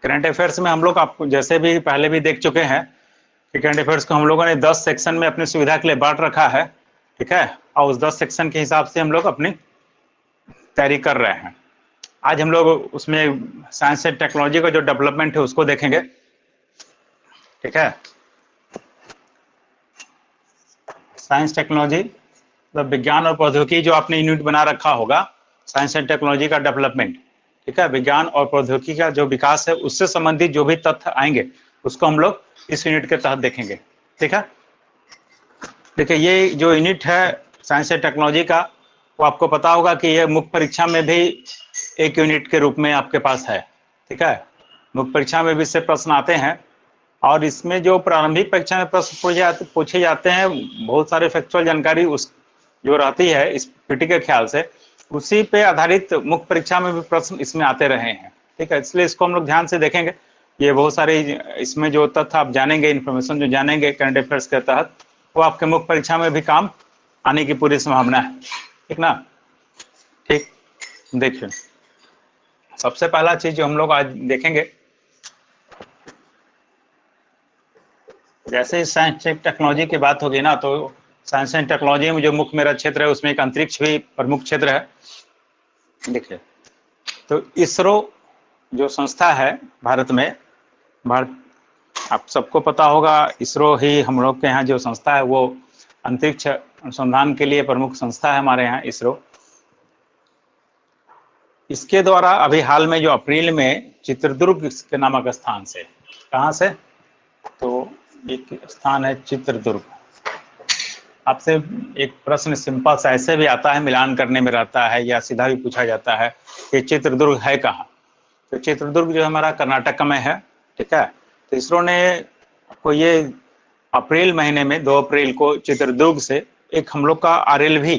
Current affairs में हम लोग आपको जैसे भी पहले भी देख चुके हैं कि करंट अफेयर्स को हम लोगों ने 10 सेक्शन में अपनी सुविधा के लिए बांट रखा है, ठीक है, और उस 10 सेक्शन के हिसाब से हम लोग अपनी तैयारी कर रहे हैं। आज हम लोग उसमें साइंस एंड टेक्नोलॉजी का जो डेवलपमेंट है उसको देखेंगे, ठीक है। साइंस टेक्नोलॉजी मतलब विज्ञान और प्रौद्योगिकी जो आपने यूनिट बना रखा होगा, साइंस एंड टेक्नोलॉजी का डेवलपमेंट, ठीक है, विज्ञान और प्रौद्योगिकी का जो विकास है उससे संबंधित जो भी तथ्य आएंगे उसको हम लोग इस यूनिट के तहत देखेंगे, ठीक है। देखिए ये जो यूनिट है साइंस एंड टेक्नोलॉजी का, वो आपको पता होगा कि ये मुख्य परीक्षा में भी एक यूनिट के रूप में आपके पास है, ठीक है। मुख्य परीक्षा में भी इससे प्रश्न आते हैं और इसमें जो प्रारंभिक परीक्षा में प्रश्न पूछे जाते हैं, बहुत सारे फैक्चुअल जानकारी उस जो रहती है इस पीटी के ख्याल से, उसी पे आधारित मुख्य परीक्षा में भी प्रश्न इसमें आते रहे हैं, ठीक है। इसलिए इसको हम लोग ध्यान से देखेंगे। ये बहुत सारे इसमें जो तथ्य आप जानेंगे, इन्फॉर्मेशन जो जानेंगे करंट अफेयर्स के तहत, वो आपके मुख्य परीक्षा में भी काम आने की पूरी संभावना है, ठीक ना। ठीक, देखिए सबसे पहला चीज जो हम लोग आज देखेंगे, जैसे साइंस एंड टेक्नोलॉजी की बात होगी ना, तो साइंस एंड टेक्नोलॉजी में जो मुख्य मेरा क्षेत्र है उसमें एक अंतरिक्ष भी प्रमुख क्षेत्र है। देखिए तो इसरो जो संस्था है भारत में, आप सबको पता होगा इसरो ही हम लोग के यहाँ जो संस्था है वो अंतरिक्ष अनुसंधान के लिए प्रमुख संस्था है हमारे यहाँ इसरो। इसके द्वारा अभी हाल में जो अप्रैल में चित्रदुर्ग के नामक स्थान से, कहाँ से, तो एक स्थान है चित्रदुर्ग। आपसे एक प्रश्न सिंपल सा ऐसे भी आता है, मिलान करने में रहता है या सीधा भी पूछा जाता है कि चित्रदुर्ग है कहाँ। तो चित्रदुर्ग जो हमारा कर्नाटक में है, ठीक है। तो इसरो ने को ये अप्रैल महीने में 2 अप्रैल को चित्रदुर्ग से एक हम लोग का आरएलवी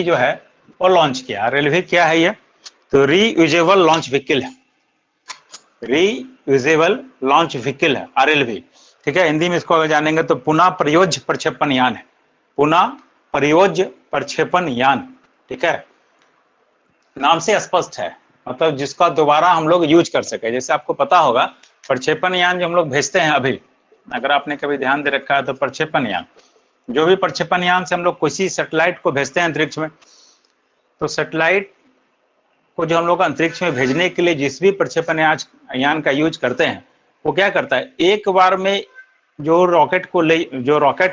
जो है वो लॉन्च किया। आरएलवी क्या है ये, तो रीयूजेबल लॉन्च व्हीकल है, रीयूजेबल लॉन्च व्हीकल है आरएलवी, ठीक है। हिंदी में इसको अगर जानेंगे तो पुनः प्रयोज्य प्रक्षेपण यान है, पुनः प्रयोज्य प्रक्षेपण यान, ठीक है। नाम से स्पष्ट है, मतलब जिसका दोबारा हम लोग यूज कर सके। जैसे आपको पता होगा प्रक्षेपण यान जो हम लोग भेजते हैं अभी, अगर आपने कभी ध्यान दे रखा है तो प्रक्षेपण यान, जो भी प्रक्षेपण यान से हम लोग किसी सैटेलाइट को भेजते हैं अंतरिक्ष में, तो सैटेलाइट को जो हम लोग अंतरिक्ष में भेजने के लिए जिस भी प्रक्षेपण यान का यूज करते हैं, वो क्या करता है, एक बार में जो रॉकेट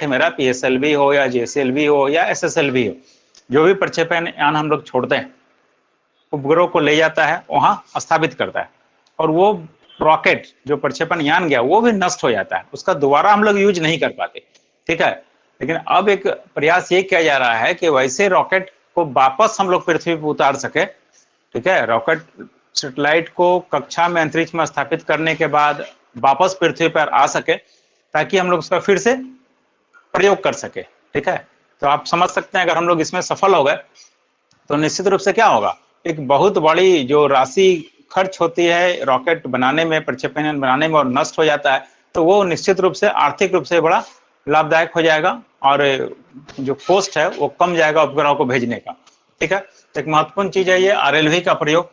है मेरा, पीएसएलवी हो या जेएसएलवी हो या एसएसएलवी हो, जो भी प्रक्षेपण यान हम लोग छोड़ते हैं, उपग्रह को ले जाता है, वहां स्थापित करता है, और वो रॉकेट जो प्रक्षेपण यान गया वो भी नष्ट हो जाता है, उसका दोबारा हम लोग यूज नहीं कर पाते, ठीक है। लेकिन अब एक प्रयास ये किया जा रहा है कि वैसे रॉकेट को वापस हम लोग पृथ्वी पर उतार सके, ठीक है। रॉकेट सैटेलाइट को कक्षा में अंतरिक्ष में स्थापित करने के बाद वापस पृथ्वी पर आ सके, ताकि हम लोग उसका फिर से प्रयोग कर सके, ठीक है। तो आप समझ सकते हैं अगर हम लोग इसमें सफल हो गए तो निश्चित रूप से क्या होगा, एक बहुत बड़ी जो राशि खर्च होती है रॉकेट बनाने में, प्रक्षेपण बनाने में, और नष्ट हो जाता है, तो वो निश्चित रूप से आर्थिक रूप से बड़ा लाभदायक हो जाएगा और जो कॉस्ट है वो कम जाएगा उपग्रह को भेजने का, ठीक है। एक महत्वपूर्ण चीज है ये आरएलवी का प्रयोग।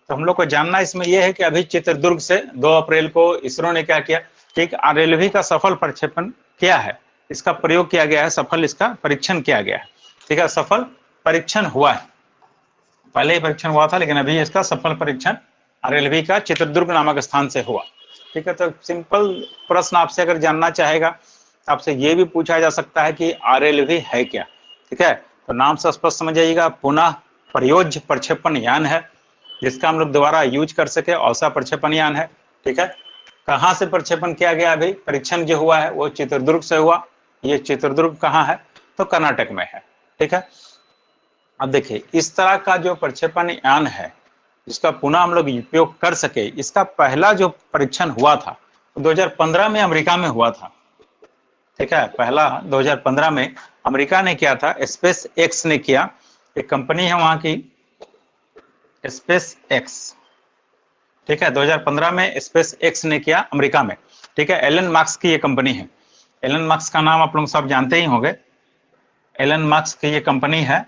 तो हम लोग को जानना इसमें यह है कि अभी चित्रदुर्ग से 2 अप्रैल को इसरो ने क्या किया कि एक आरएलवी का सफल प्रक्षेपण किया है, इसका प्रयोग किया गया है, सफल इसका परीक्षण किया गया है, ठीक है। सफल परीक्षण हुआ है, पहले ही परीक्षण हुआ था लेकिन अभी इसका सफल परीक्षण आरएलवी का चित्रदुर्ग नामक स्थान से हुआ, ठीक है। तो सिंपल प्रश्न आपसे अगर जानना चाहेगा, आपसे ये भी पूछा जा सकता है कि आरएलवी है क्या, ठीक है। तो नाम से स्पष्ट समझ जाइएगा, पुनः प्रयोज्य प्रक्षेपण यान है, जिसका हम लोग दोबारा यूज कर सके, ऐसा प्रक्षेपण यान है, ठीक है। कहाँ से प्रक्षेपण किया गया, अभी परीक्षण जो हुआ है वो चित्रदुर्ग से हुआ। ये चित्रदुर्ग कहाँ है, तो कर्नाटक में है, ठीक है। अब देखिए इस तरह का जो प्रक्षेपण यान है जिसका पुनः हम लोग उपयोग कर सके, इसका पहला जो परीक्षण हुआ था 2015 में अमेरिका में हुआ था, ठीक है। पहला 2015 में अमेरिका ने किया था, स्पेस एक्स ने किया, एक कंपनी है वहां की स्पेस एक्स, ठीक है। 2015 में स्पेस एक्स ने किया अमेरिका में, ठीक है। एलन मार्क्स की ये कंपनी है। एलन मस्क का नाम आप लोग सब जानते ही होंगे। एलन मस्क की ये कंपनी है,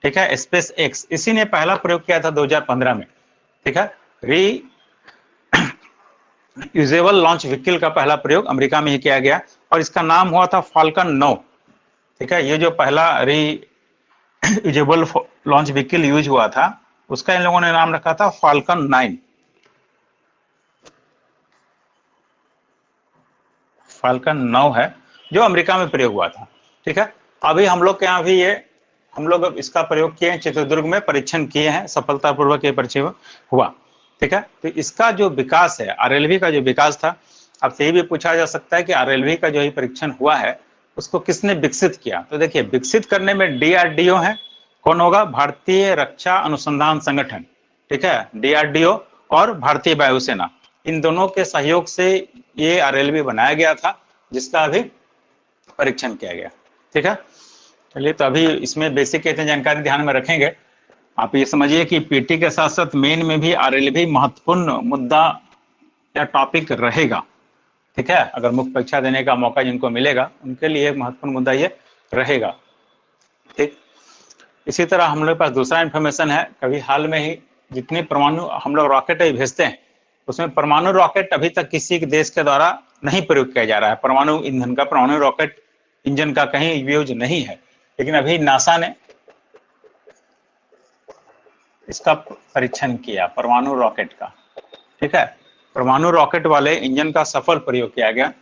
ठीक है, स्पेस एक्स, इसी ने पहला प्रयोग किया था 2015 में, ठीक है। री यूजेबल लॉन्च व्हीकल का पहला प्रयोग अमेरिका में ही किया गया और इसका नाम हुआ था फाल्कन 9, ठीक है। ये जो पहला री यूजेबल लॉन्च व्हीकल यूज हुआ था उसका इन लोगों ने नाम रखा था फाल्कन 9, फाल्कन 9 है जो अमेरिका में प्रयोग हुआ था, ठीक है। अभी हम लोग के यहाँ भी ये हम लोग इसका प्रयोग किए हैं, चित्रदुर्ग में परीक्षण किए हैं, सफलतापूर्वक ये परीक्षण हुआ, ठीक है। तो इसका जो विकास है, आरएलवी का जो विकास था, आपसे ये भी पूछा जा सकता है कि आरएलवी का जो ये परीक्षण हुआ है उसको किसने विकसित किया। तो देखिए, विकसित करने में डीआरडीओ है, कौन होगा, भारतीय रक्षा अनुसंधान संगठन, ठीक है, डीआरडीओ और भारतीय वायुसेना, इन दोनों के सहयोग से ये आरएलवी बनाया गया था जिसका अभी परीक्षण किया गया, ठीक है। चलिए, तो अभी इसमें बेसिक इतनी जानकारी ध्यान में रखेंगे। आप ये समझिए कि पीटी के साथ साथ मेन में भी आरएलवी महत्वपूर्ण मुद्दा या टॉपिक रहेगा, ठीक है। अगर मुख्य परीक्षा देने का मौका जिनको मिलेगा उनके लिए एक महत्वपूर्ण मुद्दा ये रहेगा, ठीक। इसी तरह हम लोग के पास दूसरा इंफॉर्मेशन है, कभी हाल में ही जितने परमाणु हम लोग रॉकेट भेजते हैं उसमें परमाणु रॉकेट अभी तक किसी देश के द्वारा नहीं प्रयोग किया जा रहा है। परमाणु ईंधन का, परमाणु रॉकेट इंजन का कहीं यूज नहीं है, लेकिन अभी नासा ने इसका परीक्षण किया, परमाणु रॉकेट का, ठीक है। परमाणु रॉकेट वाले इंजन का सफल प्रयोग किया गया,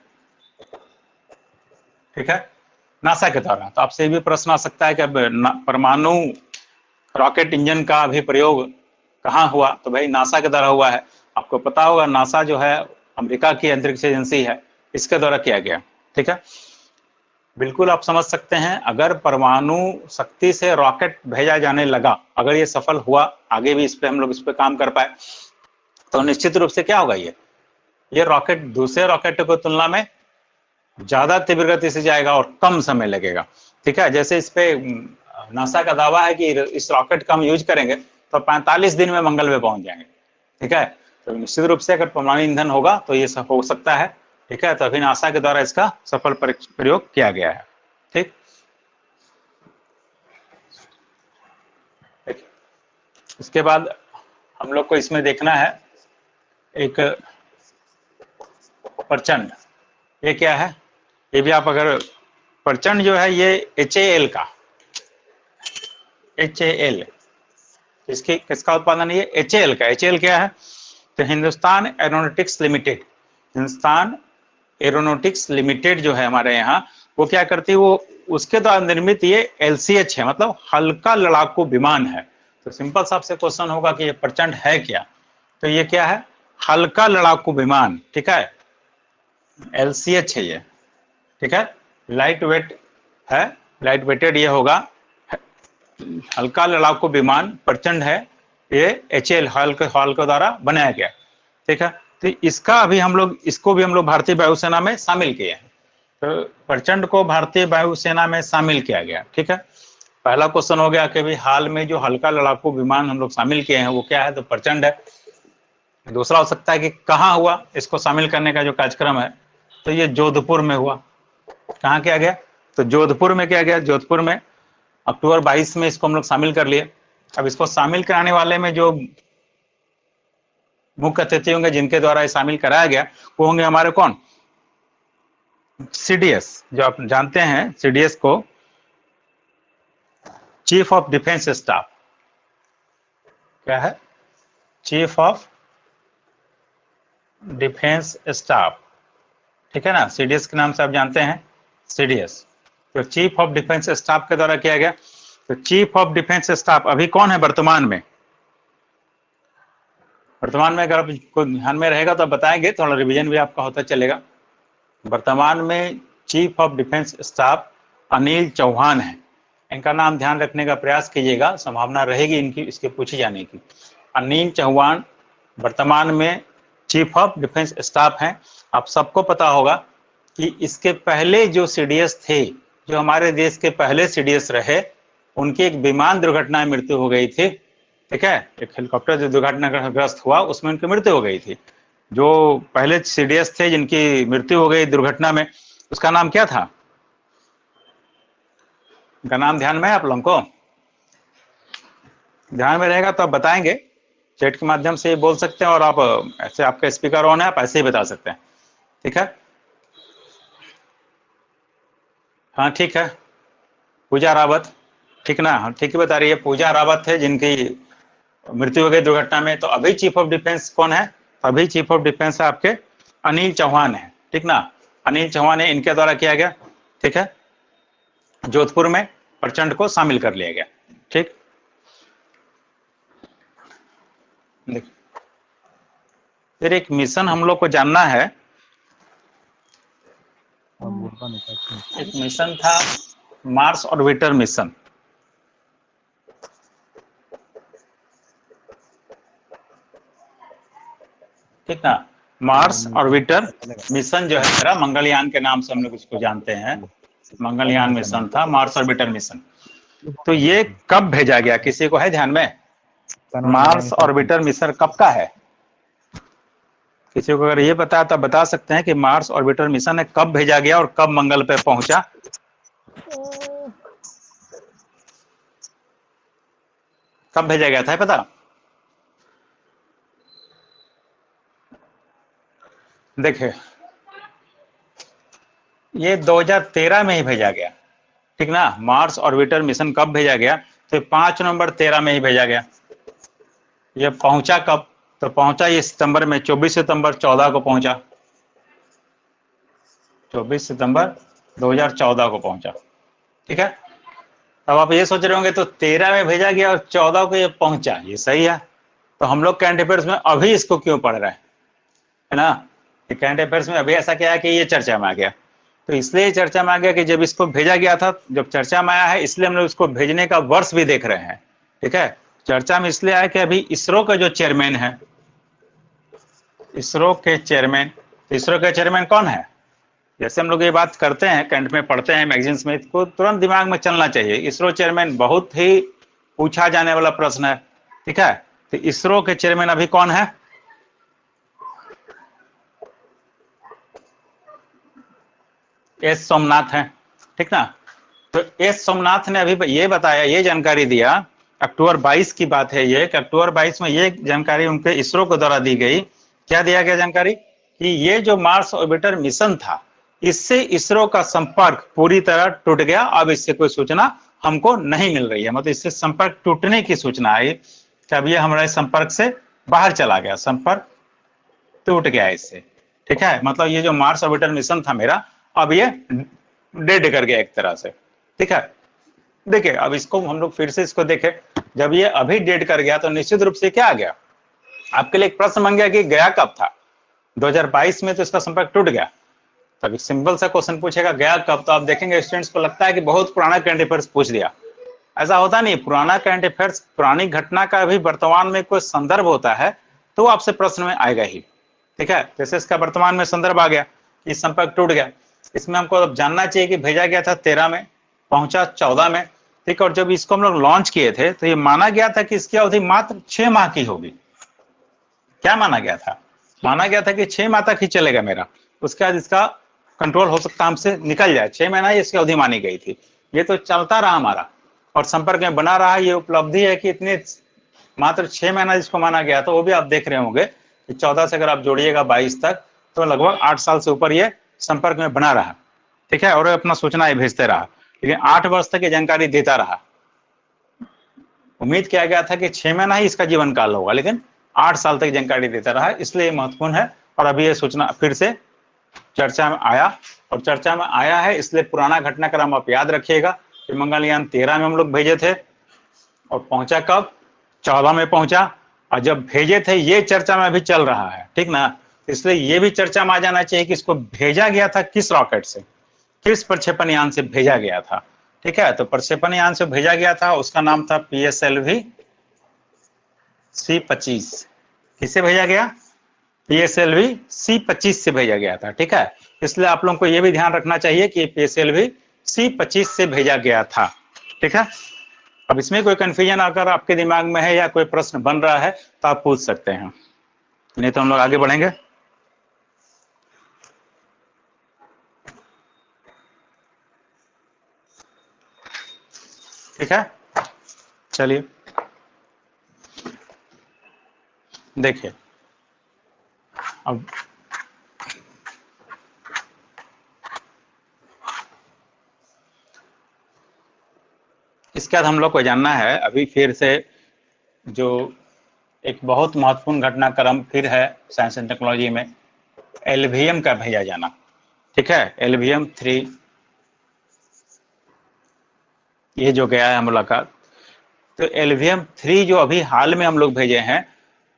ठीक है, नासा के द्वारा। तो आपसे भी प्रश्न आ सकता है कि परमाणु रॉकेट इंजन का अभी प्रयोग कहाँ हुआ, तो भाई नासा के द्वारा हुआ है। आपको पता होगा नासा जो है अमेरिका की अंतरिक्ष एजेंसी है, इसके द्वारा किया गया, ठीक है। बिल्कुल आप समझ सकते हैं, अगर परमाणु शक्ति से रॉकेट भेजा जाने लगा, अगर ये सफल हुआ, आगे भी इस पे हम लोग इस पे काम कर पाए, तो निश्चित रूप से क्या होगा, ये रॉकेट दूसरे रॉकेट की तुलना में ज्यादा तीव्र गति से जाएगा और कम समय लगेगा, ठीक है। जैसे इस पे नासा का दावा है कि इस रॉकेट का हम यूज करेंगे तो 45 दिन में मंगल पे पहुंच जाएंगे, ठीक है। तो निश्चित रूप से अगर परमाणु ईंधन होगा तो ये हो सकता है, ठीक है। तो अभी नासा के द्वारा इसका सफल प्रयोग किया गया है, ठीक। इसके बाद हम लोग को इसमें देखना है एक प्रचंड, ये क्या है, ये भी आप अगर प्रचंड जो है ये HAL का, HAL इसके किसका उत्पादन है, ये HAL का। HAL क्या है, तो Hindustan aeronautics limited, Hindustan aeronautics limited जो है हमारे यहाँ, वो क्या करती है, वो उसके द्वारा निर्मित ये LCH है, मतलब हल्का लड़ाकू विमान है। तो सिंपल सा आपसे क्वेश्चन होगा कि ये प्रचंड है क्या, तो ये क्या है, हल्का लड़ाकू विमान, ठीक है, LCH है ये, ठीक है, लाइट वेट है, लाइट वेटेड ये होगा, हल्का लड़ाकू विमान प्रचंड है, ये HAL हॉल के द्वारा बनाया गया, ठीक है। तो इसका अभी हम लोग, इसको भी हम लोग भारतीय वायुसेना में शामिल किए हैं। तो प्रचंड को भारतीय वायुसेना में शामिल किया गया, ठीक है। पहला क्वेश्चन हो गया कि भाई हाल में जो हल्का लड़ाकू विमान हम लोग शामिल किए हैं वो क्या है, तो प्रचंड है। दूसरा हो सकता है कि कहाँ हुआ इसको शामिल करने का जो कार्यक्रम है, तो ये जोधपुर में हुआ। कहाँ किया गया, तो जोधपुर में किया गया, जोधपुर में अक्टूबर 22 में इसको हम लोग शामिल कर लिए। अब इसको शामिल कराने वाले में जो मुख्य अतिथि होंगे जिनके द्वारा ये शामिल कराया गया, वो होंगे हमारे कौन, CDS, जो आप जानते हैं CDS को चीफ ऑफ डिफेंस स्टाफ, क्या है, चीफ ऑफ डिफेंस स्टाफ, ठीक है ना, CDS के नाम से आप जानते हैं CDS। तो चीफ ऑफ डिफेंस स्टाफ के द्वारा किया गया। तो चीफ ऑफ डिफेंस स्टाफ अभी कौन है वर्तमान में, वर्तमान में अगर आपको ध्यान में रहेगा तो बताएंगे, थोड़ा रिवीजन भी आपका होता चलेगा। वर्तमान में chief of defence staff Anil Chauhan है, इनका नाम ध्यान रखने का प्रयास कीजिएगा, संभावना रहेगी इनकी इसके पूछे जाने की। अनिल चौहान वर्तमान में चीफ ऑफ डिफेंस स्टाफ हैं। आप सबको पता होगा कि इसके पहले जो CDS थे, जो हमारे देश के पहले CDS रहे, उनकी एक विमान दुर्घटना में मृत्यु हो गई थी, ठीक है, एक हेलीकॉप्टर जो दुर्घटनाग्रस्त हुआ उसमें उनकी मृत्यु हो गई थी। जो पहले CDS थे जिनकी मृत्यु हो गई दुर्घटना में, उसका नाम क्या था? उनका नाम ध्यान में है आप लोगों को? ध्यान में रहेगा तो आप बताएंगे, चैट के माध्यम से बोल सकते हैं, और आप ऐसे आपका स्पीकर ऑन है, आप ऐसे ही बता सकते हैं, ठीक है? हाँ ठीक है, पूजा रावत, ठीक ना? हाँ ठीक ही बता रही है, पूजा रावत है जिनकी मृत्यु हो गई दुर्घटना में। तो अभी चीफ ऑफ डिफेंस कौन है? अभी चीफ ऑफ डिफेंस आपके अनिल चौहान है, ठीक ना? अनिल चौहान है, इनके द्वारा किया गया, ठीक है? जोधपुर में प्रचंड को शामिल कर लिया गया, ठीक। फिर एक मिशन हम लोग को जानना है, एक मिशन था मार्स ऑर्बिटर मिशन, ठीक ना? मार्स ऑर्बिटर मिशन जो है मेरा, मंगलयान के नाम से हम लोग इसको जानते हैं, मंगलयान मिशन था, मार्स ऑर्बिटर मिशन। तो ये कब भेजा गया, किसी को है ध्यान में? मार्स ऑर्बिटर मिशन कब का है? किसी को अगर ये पता है तो बता सकते हैं कि मार्स ऑर्बिटर मिशन है कब भेजा गया और कब मंगल पे पहुंचा? कब भेजा गया था, है पता? देखिए, ये 2013 में ही भेजा गया, ठीक ना? मार्स ऑर्बिटर मिशन कब भेजा गया? तो 5 नवंबर 13 में ही भेजा गया। ये पहुंचा कब? तो पहुंचा ये सितंबर में, 24 सितंबर 14 को पहुंचा, 24 सितंबर 2014 को पहुंचा, ठीक है? अब आप ये सोच रहे होंगे तो 13 में भेजा गया और 14 को ये पहुंचा, ये सही है, तो हम लोग करंट अफेयर्स में अभी इसको क्यों पढ़ रहे हैं, है ना? करंट अफेयर्स में अभी ऐसा क्या है कि ये चर्चा में आ गया, तो इसलिए चर्चा में आ गया कि जब इसको भेजा गया था, जब चर्चा में आया है, इसलिए हम लोग इसको भेजने का वर्ष भी देख रहे हैं, ठीक है? चर्चा में इसलिए आया कि अभी इसरो का जो चेयरमैन है, इसरो के चेयरमैन, इसरो के चेयरमैन कौन है? जैसे हम लोग ये बात करते हैं, करंट में पढ़ते हैं, मैगजीन्स में, इसको तुरंत दिमाग में चलना चाहिए। इसरो चेयरमैन बहुत ही पूछा जाने वाला प्रश्न है, ठीक है? तो इसरो के चेयरमैन अभी कौन है? एस सोमनाथ है, ठीक ना? तो एस सोमनाथ ने अभी ये बताया, ये जानकारी दिया, अक्टूबर 22 की बात है ये, कि अक्टूबर 22 में ये जानकारी उनके इसरो के द्वारा दी गई। क्या दिया गया जानकारी? कि ये जो मार्स ऑर्बिटर मिशन था, इससे इसरो का संपर्क पूरी तरह टूट गया, अब इससे कोई सूचना हमको नहीं मिल रही है, मतलब इससे संपर्क टूटने की सूचना आई कि अब ये हमारे संपर्क से बाहर चला गया, संपर्क टूट गया इससे, ठीक है? मतलब ये जो मार्स ऑर्बिटर मिशन था मेरा, अब ये डेड कर गया एक तरह से, ठीक है? देखिए, अब इसको हम लोग फिर से इसको देखें, जब ये अभी डेड कर गया तो निश्चित रूप से क्या आ गया, आपके लिए एक प्रश्न बन गया कि गया कब था? 2022 में तो इसका संपर्क टूट गया। तब एक सिंपल सा क्वेश्चन पूछेगा गया कब, तो आप देखेंगे स्टूडेंट्स को लगता है कि बहुत पुराना करंट अफेयर्स पूछ दिया। ऐसा होता नहीं, पुराना करंट अफेयर्स, पुरानी घटना का भी वर्तमान में कोई संदर्भ होता है तो वो आपसे प्रश्न में आएगा ही, ठीक है? जैसे इसका वर्तमान में संदर्भ आ गया, इस संपर्क टूट गया, इसमें हमको अब जानना चाहिए कि भेजा गया था 13 में, पहुंचा 14 में, ठीक। और जब इसको हम लोग लॉन्च किए थे तो ये माना गया था कि इसकी अवधि मात्र 6 माह की होगी। क्या माना गया था? माना गया था कि 6 माह तक ही चलेगा मेरा, उसके बाद इसका कंट्रोल हो सकता है हमसे निकल जाए, 6 महीना ही इसकी अवधि मानी गई थी। ये तो चलता रहा हमारा और संपर्क में बना रहा। ये उपलब्धि है कि इतने मात्र 6 महीना जिसको माना गया था, वो भी आप देख रहे होंगे कि 14 से अगर आप जोड़िएगा 22 तक, तो लगभग 8 साल से ऊपर ये संपर्क में बना रहा, ठीक है? और अपना सूचनाएं भेजते रहा, लेकिन 8 वर्ष तक ये जानकारी देता रहा। उम्मीद किया गया था कि 6 महीना ही इसका जीवन काल होगा, लेकिन 8 साल तक जानकारी देता रहा, इसलिए महत्वपूर्ण है। और अभी ये सूचना फिर से चर्चा में आया, और चर्चा में आया है इसलिए पुराना घटनाक्रम आप याद रखिएगा कि मंगलयान 13 में हम लोग भेजे थे और पहुंचा कब? 14 में पहुंचा, और जब भेजे थे ये चर्चा में अभी चल रहा है, ठीक ना? इसलिए ये भी चर्चा में आ जाना चाहिए कि इसको भेजा गया था किस रॉकेट से, किस प्रक्षेपण यान से भेजा गया था, ठीक है? तो प्रक्षेपण यान से भेजा गया था, उसका नाम था PSLV C-25। किससे भेजा गया? PSLV C-25 से भेजा गया था, ठीक है? इसलिए आप लोगों को यह भी ध्यान रखना चाहिए कि PSLV C-25 से भेजा गया था, ठीक है? अब इसमें कोई कंफ्यूजन अगर आपके दिमाग में है या कोई प्रश्न बन रहा है तो आप पूछ सकते हैं, नहीं तो हम लोग आगे बढ़ेंगे। ठीक है, चलिए देखिए अब इसके बाद हम लोग को जानना है अभी फिर से जो एक बहुत महत्वपूर्ण घटनाक्रम फिर है साइंस एंड टेक्नोलॉजी में, एलवीएम का भेजा जाना। ठीक है, LVM-3 ये जो गया है मुलाकात, तो LVM-3 जो अभी हाल में हम लोग भेजे हैं,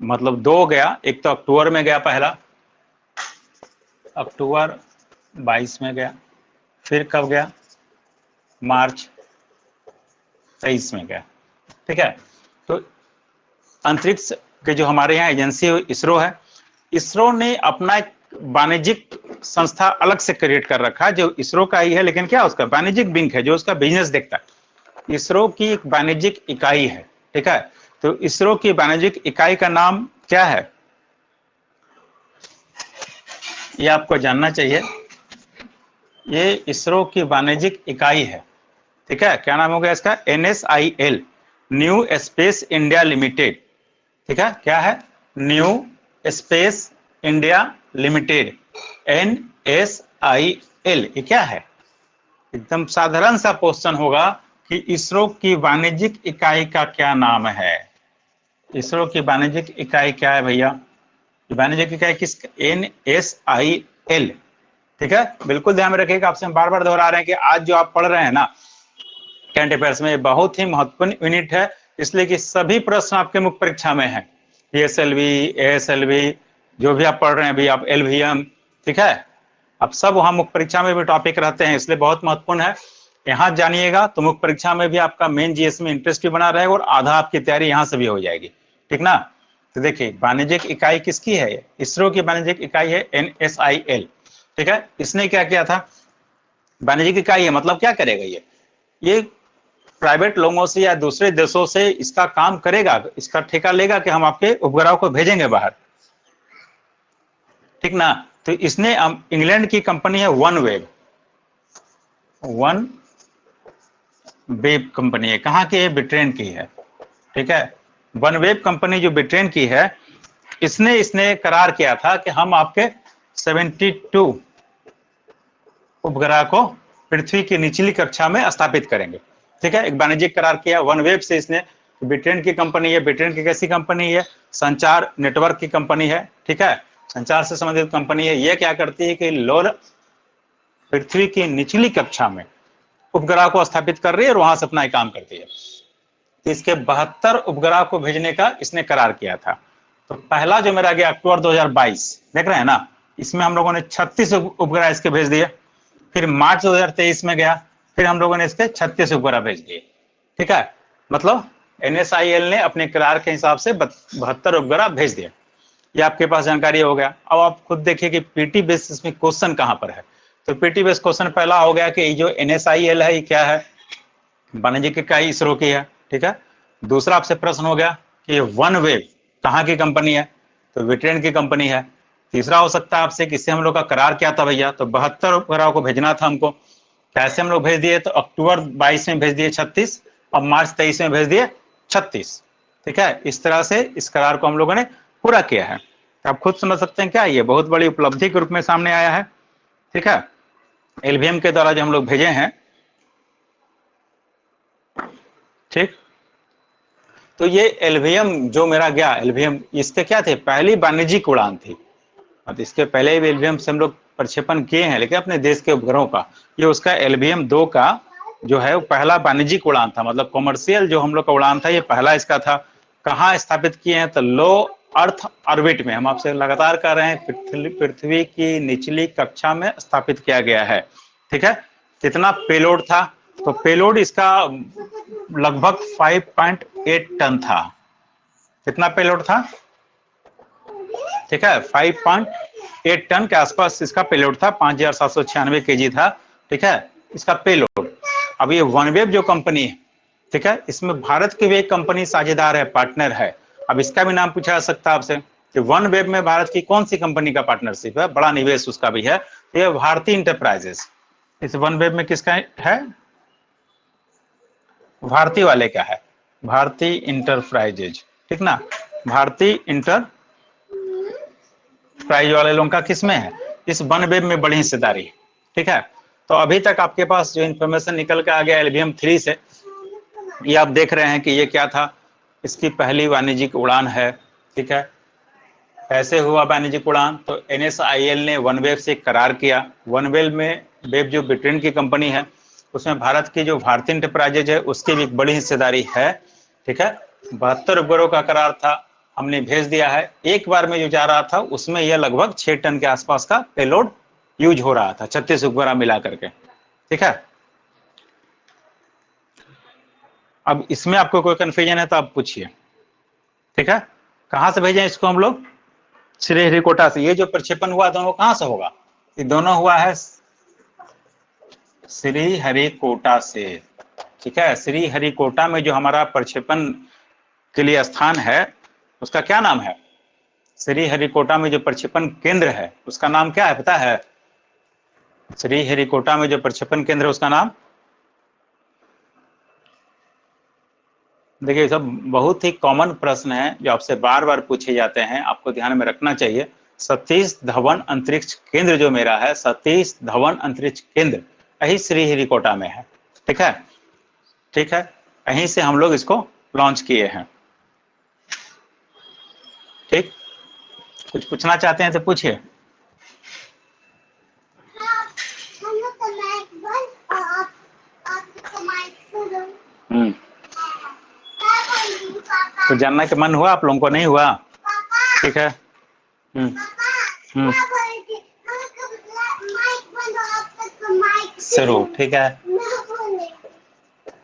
मतलब 2 गया, एक तो अक्टूबर में गया, पहला अक्टूबर 22 में गया, फिर कब गया, मार्च 23 में गया। ठीक है, तो अंतरिक्ष के जो हमारे यहाँ एजेंसी इसरो है, इसरो ने अपना एक वाणिज्यिक संस्था अलग से क्रिएट कर रखा है, जो इसरो का ही है, लेकिन क्या उसका वाणिज्यिक विंग है जो उसका बिजनेस देखता है। इसरो की एक वाणिज्यिक इकाई है। ठीक है, तो इसरो की वाणिज्यिक इकाई का नाम क्या है, ये आपको जानना चाहिए। ये इसरो की वाणिज्यिक इकाई है। ठीक है, क्या नाम हो गया इसका, NSIL, new space India limited. ठीक है, क्या है, new space India limited, NSIL। ये क्या है, एकदम साधारण सा क्वेश्चन होगा कि इसरो की वाणिज्यिक इकाई का क्या नाम है। इसरो की वाणिज्यिक इकाई क्या है भैया, वाणिज्यिक इकाई किस, NSIL। ठीक है, बिल्कुल ध्यान में रखिएगा, आपसे हम बार बार दोहरा रहे हैं कि आज जो आप पढ़ रहे हैं ना करंट अफेयर्स में, बहुत ही महत्वपूर्ण यूनिट है, इसलिए कि सभी प्रश्न आपके मुख्य परीक्षा में है। PSLV, ASLV, जो भी आप पढ़ रहे हैं अभी आप, LVM, ठीक है, अब सब वहां मुख्य परीक्षा में भी टॉपिक रहते हैं, इसलिए बहुत महत्वपूर्ण है। यहाँ जानिएगा तो मुख्य परीक्षा में भी आपका मेन GS में इंटरेस्ट भी बना रहेगा और आधा आपकी तैयारी यहाँ से भी हो जाएगी। ठीक ना, तो देखिए वाणिज्यिक इकाई किसकी है, इसरो की वाणिज्यिक इकाई है NSIL। ठीक है, इसने क्या किया था, वाणिज्यिक इकाई है मतलब क्या करेगा, ये प्राइवेट लोगों से या दूसरे देशों से इसका काम करेगा, इसका ठेका लेगा कि हम आपके उपग्रह को भेजेंगे बाहर। ठीक ना, तो इसने इंग्लैंड की कंपनी है वन वेब कंपनी है, कहाँ की है, ब्रिटेन की है। ठीक है, वन वेब कंपनी जो ब्रिटेन की है, इसने करार किया था कि हम आपके 72 उपग्रह को पृथ्वी की निचली कक्षा में स्थापित करेंगे। ठीक है, एक वाणिज्यिक करार किया वन वेब से इसने, ब्रिटेन की कंपनी है, ब्रिटेन की कैसी कंपनी है, संचार नेटवर्क की कंपनी है। ठीक है, संचार से संबंधित कंपनी है। ये क्या करती है कि लोर पृथ्वी की निचली कक्षा में उपग्रह को स्थापित कर रही है और वहां से अपना काम करती है। तो इसके 72 उपग्रह को भेजने का इसने करार किया था। तो पहला जो मेरा गया अक्टूबर 2022, देख रहे हैं ना, इसमें हम लोगों ने 36 उपग्रह इसके भेज दिए। फिर मार्च 2023 में गया, फिर हम लोगों ने इसके 36 उपग्रह भेज दिए। ठीक है, मतलब NSIL ने अपने करार के हिसाब से 72 उपग्रह भेज दिए। ये आपके पास जानकारी हो गया। अब आप खुद देखिए कि पीटी बेसिस में क्वेश्चन कहां पर है। तो पीटी बेस क्वेश्चन पहला हो गया कि जो NSIL है ये क्या है, वाणिज्यिक इकाई इसरो की है। ठीक है, दूसरा आपसे प्रश्न हो गया कि वन वेब कहाँ की कंपनी है, तो ब्रिटेन की कंपनी है। तीसरा हो सकता है आपसे किससे हम लोग का करार क्या था भैया, तो 72 उपग्रह को भेजना था हमको, कैसे हम लोग भेज दिए, तो अक्टूबर 22 में भेज दिए 36 और मार्च 23 में भेज दिए 36। ठीक है, इस तरह से इस करार को हम लोगों ने पूरा किया है। तो आप खुद समझ सकते हैं क्या ये बहुत बड़ी उपलब्धि के रूप में सामने आया है। ठीक है, LVM के द्वारा जो हम लोग भेजे हैं। ठीक, तो ये LVM जो मेरा गया, LVM इसके क्या थे, पहली वाणिज्यिक उड़ान थी। अब इसके पहले भी LVM से हम लोग प्रक्षेपण किए हैं, लेकिन अपने देश के उपग्रहों का, ये उसका LVM-2 का जो है वो पहला वाणिज्यिक उड़ान था, मतलब कॉमर्शियल जो हम लोग का उड़ान था, ये पहला इसका था। कहाँ स्थापित किए हैं, तो लो अर्थ ऑर्बिट में, हम आपसे लगातार कह रहे हैं पृथ्वी की निचली कक्षा में स्थापित किया गया है। ठीक है, कितना पेलोड था, तो पेलोड इसका लगभग 5.8 टन था। कितना पेलोड था, ठीक है, 5.8 टन के आसपास इसका पेलोड था, 5796 kg था। ठीक है, इसका पेलोड। अब ये वनवेब जो कंपनी है, ठीक है, इसमें भारत की भी एक कंपनी साझेदार है, पार्टनर है। अब इसका भी नाम पूछा जा सकता है आपसे कि वन वेब में भारत की कौन सी कंपनी का पार्टनरशिप है, बड़ा निवेश उसका भी है, ये भारतीय इंटरप्राइजेस। इस वन वेब में किसका है, भारती वाले क्या है, भारती इंटरप्राइजेज, ठीक ना। भारती इंटरप्राइज वाले लोगों का किसमें है, इस OneWeb में बड़ी हिस्सेदारी है, ठीक है। तो अभी तक आपके पास जो इंफॉर्मेशन निकल के आ गया LVM 3 से, ये आप देख रहे हैं कि ये क्या था, इसकी पहली वाणिज्यिक उड़ान है, ठीक है। कैसे हुआ वाणिज्यिक उड़ान, तो NSIL ने OneWeb से करार किया। OneWeb में वेब जो ब्रिटेन की कंपनी है, उसमें भारत की जो भारती इंटरप्राइजेज है उसकी भी एक बड़ी हिस्सेदारी है, ठीक है। 72 उपग्रहों का करार था, हमने भेज दिया है। एक बार में जो जा रहा था उसमें यह लगभग 6 टन के आसपास का पेलोड यूज हो रहा था, 36 उपग्रह मिला करके, ठीक है। अब इसमें आपको कोई कंफ्यूजन है तो आप पूछिए, ठीक है। कहां से भेजें इसको हम लोग, श्रीहरिकोटा से। ये जो प्रक्षेपण हुआ दोनों कहां से होगा, ये दोनों हुआ है श्रीहरिकोटा से, ठीक है। श्रीहरिकोटा में जो हमारा प्रक्षेपण के लिए स्थान है उसका क्या नाम है, श्रीहरिकोटा में जो प्रक्षेपण केंद्र है उसका नाम क्या है पता है, श्रीहरिकोटा में जो प्रक्षेपण केंद्र है उसका नाम, देखिए सब बहुत ही कॉमन प्रश्न है जो आपसे बार बार पूछे जाते हैं, आपको ध्यान में रखना चाहिए। सतीश धवन अंतरिक्ष केंद्र जो मेरा है, सतीश धवन अंतरिक्ष केंद्र यही श्रीहरिकोटा में है, ठीक है, ठीक है। यहीं से हम लोग इसको लॉन्च किए हैं, ठीक। कुछ पूछना चाहते हैं तो पूछिए। तो जानना के मन हुआ आप लोगों को, नहीं हुआ, ठीक है। जरूर, ठीक है,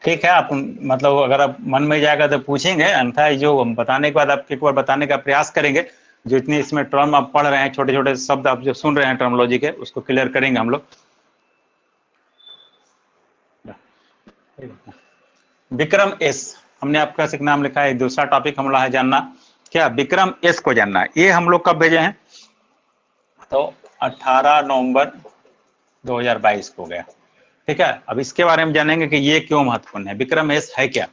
ठीक है। आप मतलब अगर आप मन में जाएगा तो पूछेंगे, अन्यथा जो बताने के बाद आप एक बार बताने का प्रयास करेंगे, जो इतनी इसमें टर्म आप पढ़ रहे हैं, छोटे छोटे शब्द आप जो सुन रहे हैं टर्मोलॉजी के, उसको क्लियर करेंगे हम लोग। विक्रम एस, हमने आपका सिर्फ नाम लिखा है। दूसरा टॉपिक हम लोग है जानना क्या, विक्रम एस को जानना है। ये हम लोग कब भेजे हैं, तो 18 नवंबर 2022 को गया, ठीक है। अब इसके बारे में जानेंगे कि ये क्यों महत्वपूर्ण है, विक्रम एस है क्या।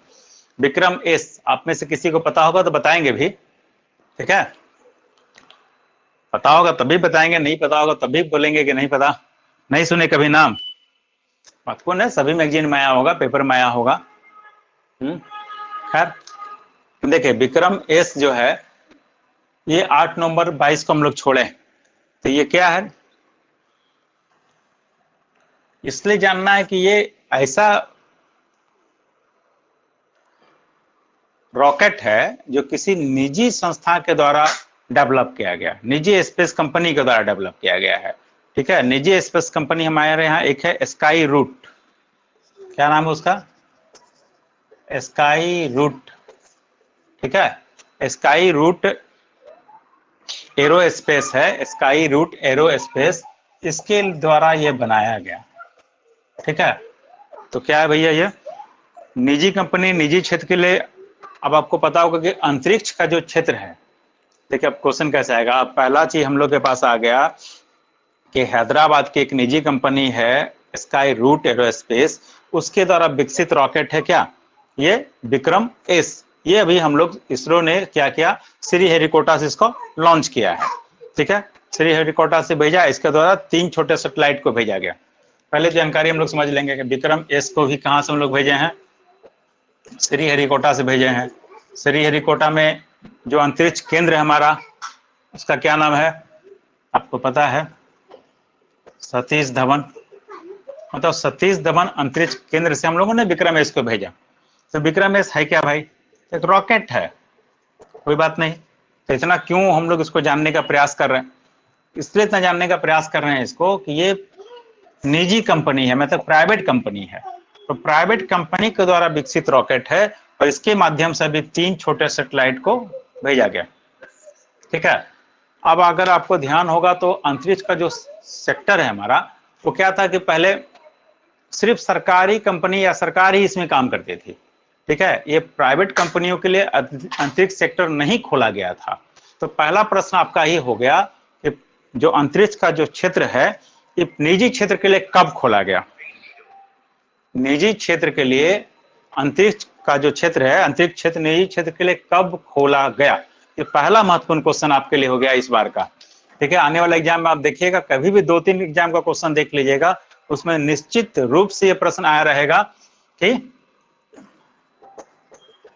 विक्रम एस आप में से किसी को पता होगा तो बताएंगे भी, ठीक है। पता होगा तभी बताएंगे, नहीं पता होगा तभी बोलेंगे कि नहीं पता, नहीं सुने कभी नाम। महत्वपूर्ण है, सभी मैगजीन में आया होगा, पेपर में आया होगा। खैर देखिए, विक्रम एस जो है ये 8 नवंबर 22 को हम लोग छोड़े, तो ये क्या है, इसलिए जानना है कि ये ऐसा रॉकेट है जो किसी निजी संस्था के द्वारा डेवलप किया गया, निजी स्पेस कंपनी के द्वारा डेवलप किया गया है, ठीक है। निजी स्पेस कंपनी हमारे यहाँ एक है स्काई रूट, क्या नाम है उसका, स्काई रूट, ठीक है। स्काई रूट एरोस्पेस है, स्काई रूट एरोस्पेस, इसके द्वारा ये बनाया गया, ठीक है। तो क्या है भैया, ये निजी कंपनी निजी क्षेत्र के लिए। अब आपको पता होगा कि अंतरिक्ष का जो क्षेत्र है, देखिए अब क्वेश्चन कैसे आएगा। अब पहला चीज हम लोग के पास आ गया कि हैदराबाद की एक निजी कंपनी है स्काई रूट एरोस्पेस, उसके द्वारा विकसित रॉकेट है क्या, ये विक्रम एस। ये अभी हम लोग इसरो ने क्या किया, श्रीहरिकोटा से इसको लॉन्च किया है, ठीक है। श्रीहरिकोटा से भेजा, इसके द्वारा 3 छोटे सैटेलाइट को भेजा गया। पहले जानकारी हम लोग समझ लेंगे कि विक्रम एस को भी कहां से हम लोग भेजे हैं, श्रीहरिकोटा से भेजे हैं। श्रीहरिकोटा में जो अंतरिक्ष केंद्र है हमारा, उसका क्या नाम है आपको पता है, सतीश धवन, मतलब सतीश धवन अंतरिक्ष केंद्र से हम लोगों ने विक्रम एस को भेजा। तो विक्रम एस है क्या भाई, एक रॉकेट है, कोई बात नहीं। तो इतना क्यों हम लोग इसको जानने का प्रयास कर रहे हैं, इसलिए इतना जानने का प्रयास कर रहे हैं इसको कि ये निजी कंपनी है, मतलब प्राइवेट कंपनी है। तो प्राइवेट कंपनी के द्वारा विकसित रॉकेट है और इसके माध्यम से भी 3 छोटे सैटेलाइट को भेजा गया, ठीक है। अब अगर आपको ध्यान होगा तो अंतरिक्ष का जो सेक्टर है हमारा, वो क्या था कि पहले सिर्फ सरकारी कंपनी या सरकार ही इसमें काम करती थी, ठीक है। ये प्राइवेट कंपनियों के लिए अंतरिक्ष सेक्टर नहीं खोला गया था। तो पहला प्रश्न आपका ही हो गया कि जो अंतरिक्ष का जो क्षेत्र है ये निजी क्षेत्र के लिए कब खोला गया। निजी क्षेत्र के लिए अंतरिक्ष का जो क्षेत्र है, अंतरिक्ष क्षेत्र निजी क्षेत्र के लिए कब खोला गया? ये पहला महत्वपूर्ण क्वेश्चन आपके लिए हो गया इस बार का। ठीक है, आने वाले एग्जाम में आप देखिएगा, कभी भी 2-3 एग्जाम का क्वेश्चन देख लीजिएगा, उसमें निश्चित रूप से ये प्रश्न आया रहेगा कि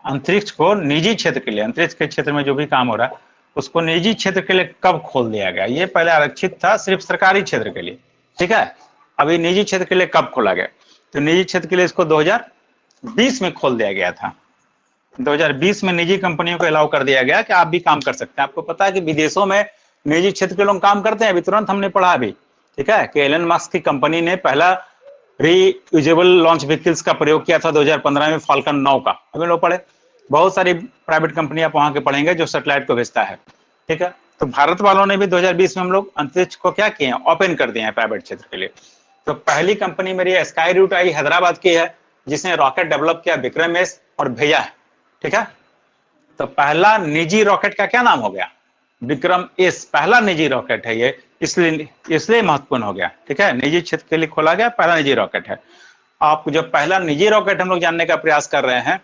अंतरिक्ष को निजी क्षेत्र के लिए, अंतरिक्ष के क्षेत्र में जो भी काम हो रहा है उसको निजी क्षेत्र के लिए कब खोल दिया गया? ये पहले आरक्षित था सिर्फ सरकारी क्षेत्र के लिए, ठीक है, अभी निजी क्षेत्र के लिए कब खोला गया? तो निजी क्षेत्र के लिए इसको 2020 में खोल दिया गया था। 2020 में निजी कंपनियों को अलाउ कर दिया गया कि आप भी काम कर सकते हैं। आपको पता है कि विदेशों में निजी क्षेत्र के लोग काम करते हैं, अभी तुरंत हमने पढ़ा अभी, ठीक है, कि एलन मस्क की कंपनी ने पहला रीयूजेबल लॉन्च व्हीकल्स का प्रयोग किया था 2015 में, फाल्कन 9 का, अभी लोग पढ़े। बहुत सारी प्राइवेट कंपनी आप वहां के पढ़ेंगे जो सैटेलाइट को भेजता है, ठीक है। तो भारत वालों ने भी 2020 में हम लोग अंतरिक्ष को क्या किए हैं, ओपन कर दिए हैं प्राइवेट क्षेत्र के लिए। तो पहली कंपनी मेरी स्काई रूट आई हैदराबाद की है, जिसने रॉकेट डेवलप किया विक्रम एस और भेजा है, ठीक है। तो पहला निजी रॉकेट का क्या नाम हो गया? विक्रम एस, पहला निजी रॉकेट है ये, इसलिए महत्वपूर्ण हो गया, ठीक है। निजी क्षेत्र के लिए खोला गया पहला निजी रॉकेट है। आप जब पहला निजी रॉकेट हम लोग जानने का प्रयास कर रहे हैं,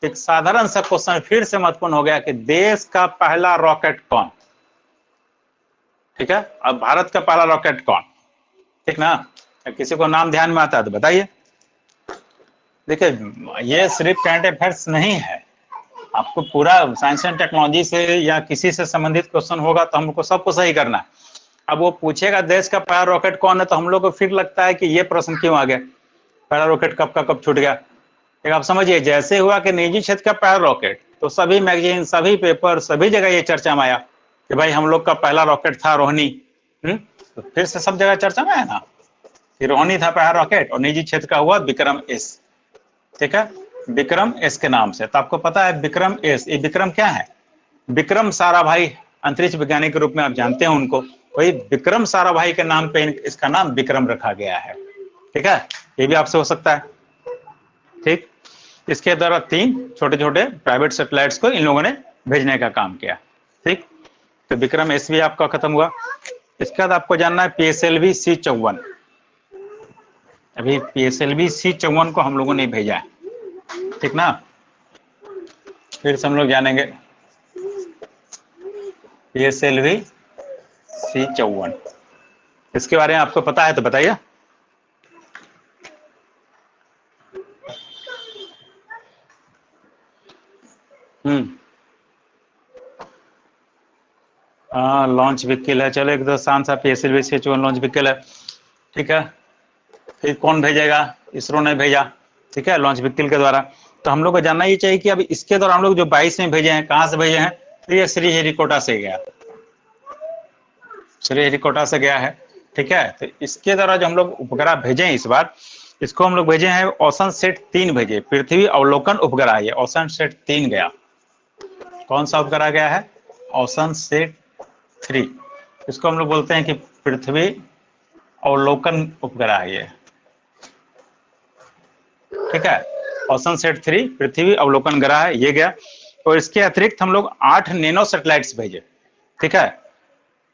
एक साधारण सा क्वेश्चन फिर से महत्वपूर्ण हो गया कि देश का पहला रॉकेट कौन, ठीक है। अब भारत का पहला रॉकेट कौन, ठीक ना। किसी को नाम ध्यान में आता है तो बताइए। देखिए, ये सिर्फ करंट अफेयर्स नहीं है, आपको पूरा साइंस एंड टेक्नोलॉजी से या किसी से संबंधित क्वेश्चन होगा तो हमको सबको सही करना है। अब वो पूछेगा देश का पहला रॉकेट कौन है, तो हम लोग को फिर लगता है कि ये प्रश्न क्यों आ गया, पहला रॉकेट कब का कब छूट गया। एक आप समझिए, जैसे हुआ कि निजी क्षेत्र का पहला रॉकेट, तो सभी मैगजीन, सभी पेपर, सभी जगह ये चर्चा में आया कि भाई हम लोग का पहला रॉकेट था रोहिणी। तो फिर से सब जगह चर्चा में है ना कि रोहिणी था पहला रॉकेट, और निजी क्षेत्र का हुआ विक्रम एस, ठीक है, विक्रम एस के नाम से। तो आपको पता है विक्रम एस, ये विक्रम क्या है? विक्रम साराभाई, अंतरिक्ष वैज्ञानिक के रूप में आप जानते हैं उनको, वही विक्रम साराभाई के नाम पे इसका नाम विक्रम रखा गया है, ठीक है। ये भी आपसे हो सकता है, ठीक। इसके द्वारा 3 छोटे छोटे प्राइवेट सैटेलाइट्स को इन लोगों ने भेजने का काम किया, ठीक। तो विक्रम एस भी आपका खत्म हुआ। इसके बाद आपको जानना है PSLV C54। अभी PSLV C54 को हम लोगों ने भेजा है, ठीक ना। फिर से हम लोग जानेंगे PSLV C54, इसके बारे में आपको पता है तो बताइए। हाँ, लॉन्च व्हीकल है, चलो एक दो आसान सा PSLV C54 लॉन्च व्हीकल है, ठीक है। फिर कौन भेजेगा? इसरो ने भेजा, ठीक है, लॉन्च व्हीकल के द्वारा। तो हम लोग को जानना ये चाहिए कि अब इसके द्वारा हम लोग जो 22 में भेजे हैं, कहाँ से भेजे हैं? तो ये श्रीहरिकोटा से गया, श्रीहरिकोटा से गया है, ठीक है। तो इसके द्वारा जो हम लोग उपग्रह भेजे हैं इस बार, इसको हम लोग भेजे हैं ओशन सेट 3 भेजे, पृथ्वी अवलोकन उपग्रह। ये ओशन सेट 3 गया। कौन सा उपग्रह गया है? Ocean set 3। इसको हम लोग बोलते हैं कि पृथ्वी अवलोकन उपग्रह है ये, ठीक है। ओशन सेट 3 पृथ्वी अवलोकन ग्रह है, ये गया। और इसके अतिरिक्त हम लोग 8 नैनो सैटेलाइट्स भेजे, ठीक है।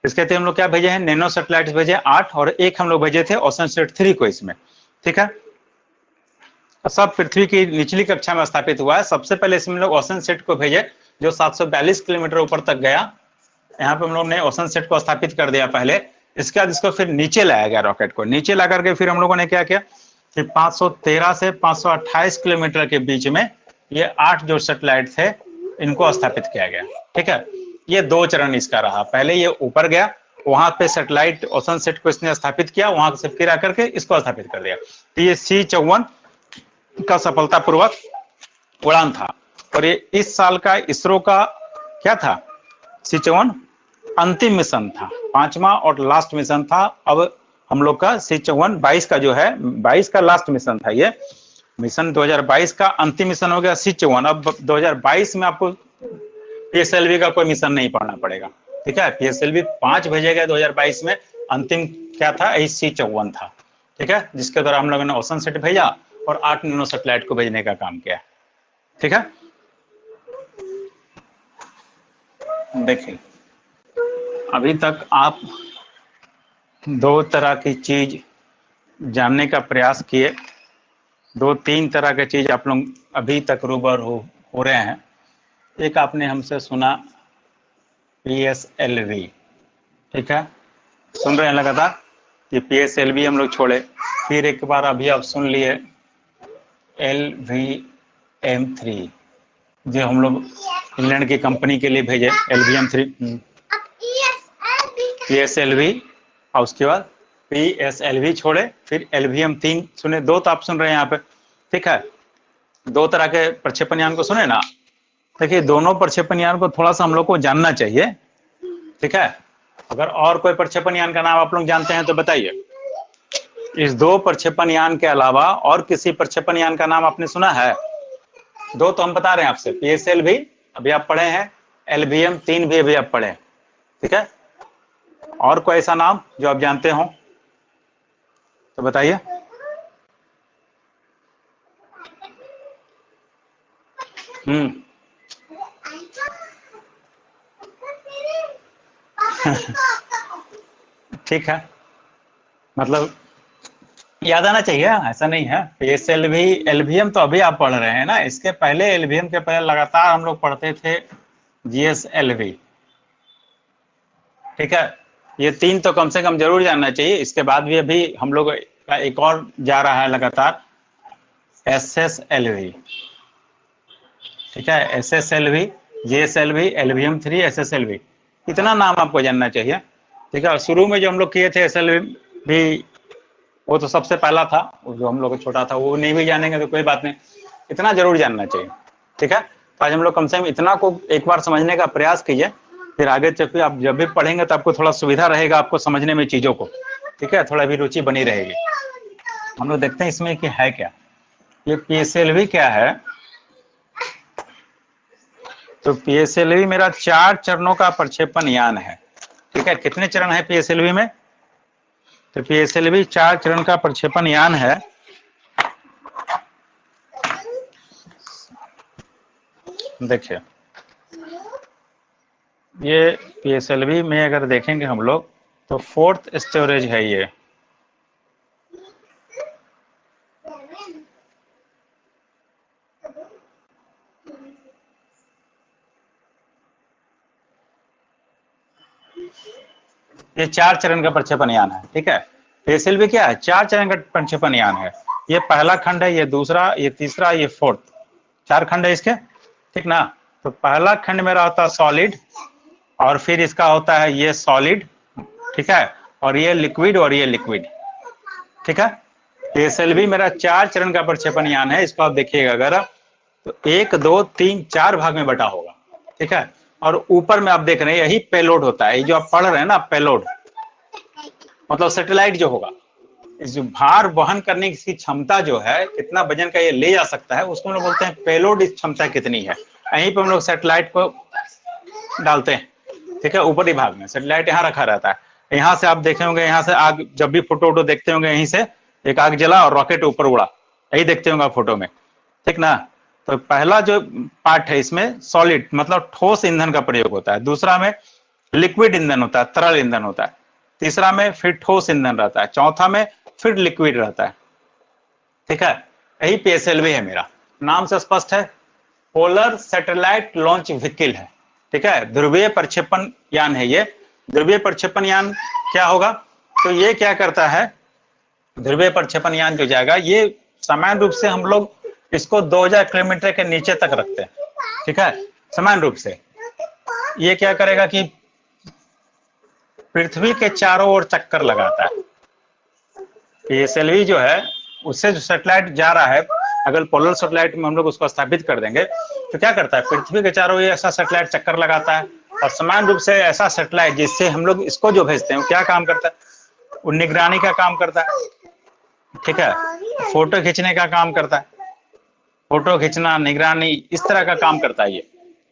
इसके अतिरिक्त हम लोग क्या भेजे हैं? नैनो सैटेलाइट्स भेजे 8, और एक हम लोग भेजे थे ओशन सेट 3 को इसमें, ठीक है। सब पृथ्वी की निचली कक्षा में स्थापित हुआ है। सबसे पहले इसमें लोग ओशन सेट को भेजे जो 742 किलोमीटर ऊपर तक गया। यहाँ पे हम लोग ने ओशन सेट को स्थापित कर दिया पहले। इसके बाद इसको फिर नीचे लाया गया, रॉकेट को नीचे ला करके फिर हम लोगों ने क्या किया कि 513 से 528 किलोमीटर के बीच में ये 8 जो सैटेलाइट थे इनको स्थापित किया गया, ठीक है। ये 2 चरण इसका रहा। पहले ये ऊपर गया, वहां पे सैटेलाइट ओशन सेट को इसने स्थापित किया, वहां से फिर आकर के इसको स्थापित कर दिया। तो ये C54 का सफलतापूर्वक उड़ान था। और ये इस साल का इसरो का क्या था? C54 अंतिम मिशन था, 5वां और लास्ट मिशन था। अब हम लोग का C54 22 का जो है, 22 का लास्ट मिशन था। ये मिशन 2022 का अंतिम मिशन हो गया C54। अब 2022 में आपको PSLV का कोई मिशन नहीं पढ़ना पड़ेगा, ठीक है। PSLV 5 भेजे गए 2022 में, अंतिम क्या था? C54 था, ठीक है, जिसके द्वारा हम लोगों ने ओशन सेट भेजा और 8 नैनो सैटेलाइट को भेजने का काम किया, ठीक है। देखिए, अभी तक आप 2 तरह की चीज जानने का प्रयास किए। दो तीन तरह के चीज आप लोग अभी तक रूबरू हो रहे हैं। एक आपने हमसे सुना PSLV, ठीक है, सुन रहे हैं लगातार कि PSLV हम लोग छोड़े। फिर एक बार अभी आप सुन लिए LVM3, जो हम लोग इंग्लैंड की कंपनी के लिए भेजे LVM3, PSLV, और उसके बाद PSLV छोड़े, फिर LVM3 सुने। दो तो आप सुन रहे हैं यहाँ पे, ठीक है, दो तरह के प्रक्षेपण यान को सुने ना। देखिए दोनों प्रक्षेपण यान को थोड़ा सा हम लोग को जानना चाहिए, ठीक है। अगर और कोई प्रक्षेपण यान का नाम आप लोग जानते हैं तो बताइए। इस दो प्रक्षेपण यान के अलावा और किसी प्रक्षेपण यान का नाम आपने सुना है? दो तो हम बता रहे हैं आपसे, PSLV अभी आप पढ़े हैं, LVM3 भी अभी आप पढ़े, ठीक है। और कोई ऐसा नाम जो आप जानते हो तो बताइए। ठीक है, मतलब याद आना चाहिए, ऐसा नहीं है। PSLV LVM तो अभी आप पढ़ रहे हैं ना, इसके पहले LVM के पहले लगातार हम लोग पढ़ते थे GSLV, ठीक है। ये तीन तो कम से कम जरूर जानना चाहिए। इसके बाद भी अभी हम लोग का एक और जा रहा है लगातार, SSLV, ठीक है, SSLV, GSLV, LVM3, SSLV, इतना नाम आपको जानना चाहिए, ठीक है। शुरू में जो हम लोग किए थे SLV, वो तो सबसे पहला था, जो हम लोग छोटा था, वो नहीं भी जानेंगे तो कोई बात नहीं, इतना जरूर जानना चाहिए, ठीक है। तो आज हम लोग कम से कम इतना को एक बार समझने का प्रयास कीजिए, फिर आगे चल आप जब भी पढ़ेंगे तो आपको थोड़ा सुविधा रहेगा आपको समझने में चीजों को, ठीक है, थोड़ा भी रुचि बनी रहेगी। हम लोग देखते हैं इसमें कि है क्या। ये PSLV क्या है, तो PSLV मेरा 4 चरणों का प्रक्षेपण यान है, ठीक है। कितने चरण है PSLV में? तो PSLV 4 चरण का प्रक्षेपण यान है। देखिए ये PSLV में अगर देखेंगे हम लोग तो 4th स्टोरेज है ये, ये 4 चरण का प्रक्षेपण यान है, ठीक है। PSLV क्या है? 4 चरण का प्रक्षेपण यान है। ये पहला खंड है, ये दूसरा, ये तीसरा, ये 4th, 4 खंड है इसके, ठीक ना। तो पहला खंड मेरा होता है सॉलिड, और फिर इसका होता है ये सॉलिड, ठीक है, और ये लिक्विड, और ये लिक्विड, ठीक है। PSLV मेरा 4 चरण का प्रक्षेपण यान है। इसको आप देखिएगा अगर तो 1 2 3 4 भाग में बटा होगा, ठीक है। और ऊपर में आप देख रहे हैं यही पेलोड होता है, ये जो आप पढ़ रहे हैं ना, पेलोड मतलब सैटेलाइट जो होगा, इस भार वहन करने की क्षमता जो है, कितना वजन का ये ले जा सकता है, उसको हम लोग बोलते हैं पेलोड क्षमता कितनी है। यहीं पे हम लोग सैटेलाइट को डालते हैं, ठीक है। ऊपरी भाग में सैटेलाइट यहाँ रखा रहता है। यहाँ से आप देखे होंगे, यहाँ से आग, जब भी फोटो वोटो देखते होंगे, यहीं से एक आग जला और रॉकेट ऊपर उड़ा, यही देखते होंगे फोटो में, ठीक ना। तो पहला जो पार्ट है इसमें सॉलिड मतलब ठोस ईंधन का प्रयोग होता है, दूसरा में लिक्विड ईंधन होता है, तरल ईंधन होता है, तीसरा में फिर ठोस ईंधन रहता है, चौथा में फिर लिक्विड रहता है, ठीक है। यही PSLV है मेरा, नाम से स्पष्ट है, पोलर सैटेलाइट लॉन्च व्हीकल है, ठीक है। ध्रुवीय प्रक्षेपण यान है ये। ध्रुवीय प्रक्षेपण यान क्या होगा, तो ये क्या करता है, ध्रुवीय प्रक्षेपण यान जो जाएगा, ये समान रूप से हम लोग इसको 2000 किलोमीटर के नीचे तक रखते हैं, ठीक है, समान रूप से। ये क्या करेगा कि पृथ्वी के चारों ओर चक्कर लगाता है। PSLV जो है, उससे जो सैटेलाइट जा रहा है, अगर पोलर सैटेलाइट में हम लोग उसको स्थापित कर देंगे तो क्या करता है, पृथ्वी के चारों ओर ऐसा सैटेलाइट चक्कर लगाता है, और समान रूप से ऐसा सैटेलाइट जिससे हम लोग इसको जो भेजते हैं, क्या काम करता है, वो निगरानी का काम करता है, ठीक है, फोटो खींचने का काम करता है, फोटो खींचना, निगरानी, इस तरह का काम करता है ये,